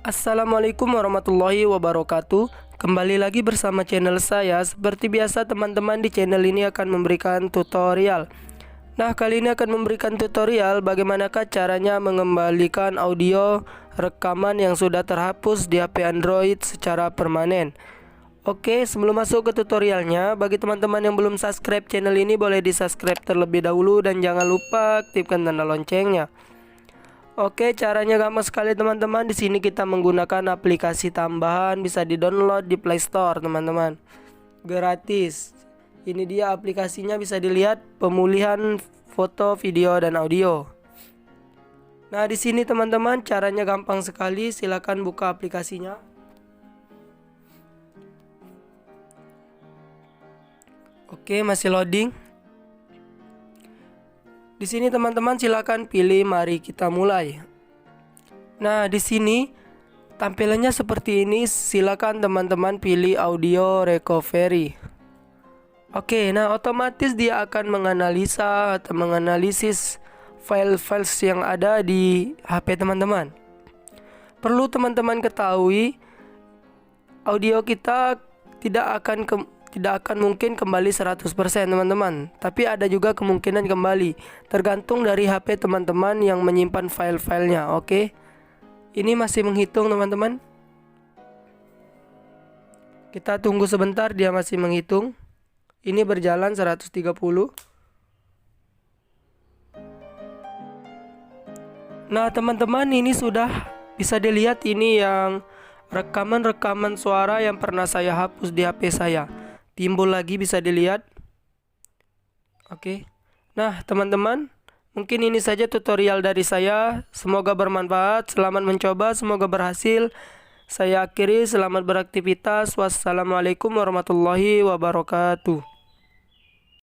Assalamualaikum warahmatullahi wabarakatuh. Kembali lagi bersama channel saya. Seperti biasa teman-teman, di channel ini akan memberikan tutorial. Nah, kali ini akan memberikan tutorial bagaimanakah caranya mengembalikan audio rekaman yang sudah terhapus di HP Android secara permanen. Oke, sebelum masuk ke tutorialnya, bagi teman-teman yang belum subscribe channel ini, boleh di subscribe terlebih dahulu dan jangan lupa aktifkan tanda loncengnya. Oke, caranya gampang sekali teman-teman. Di sini kita menggunakan aplikasi tambahan, bisa di-download di Play Store, teman-teman. Gratis. Ini dia aplikasinya, bisa dilihat pemulihan foto, video dan audio. Nah, di sini teman-teman caranya gampang sekali. Silakan buka aplikasinya. Oke, masih loading. Di sini teman-teman silakan pilih mari kita mulai. Nah, di sini tampilannya seperti ini. Silakan teman-teman pilih audio recovery. Oke, nah otomatis dia akan menganalisa atau menganalisis file-file yang ada di HP teman-teman. Perlu teman-teman ketahui, audio kita tidak akan mungkin kembali 100% teman-teman, tapi ada juga kemungkinan kembali, tergantung dari HP teman-teman yang menyimpan file-filenya. Oke, ini masih menghitung teman-teman. Kita tunggu sebentar, dia masih menghitung. Ini berjalan 130. Nah teman-teman, ini sudah bisa dilihat, ini yang rekaman suara yang pernah saya hapus di HP saya. Timbul lagi, bisa dilihat. Oke. Nah teman-teman, mungkin ini saja tutorial dari saya. Semoga bermanfaat. Selamat mencoba, semoga berhasil. Saya akhiri, selamat beraktivitas. Wassalamualaikum warahmatullahi wabarakatuh.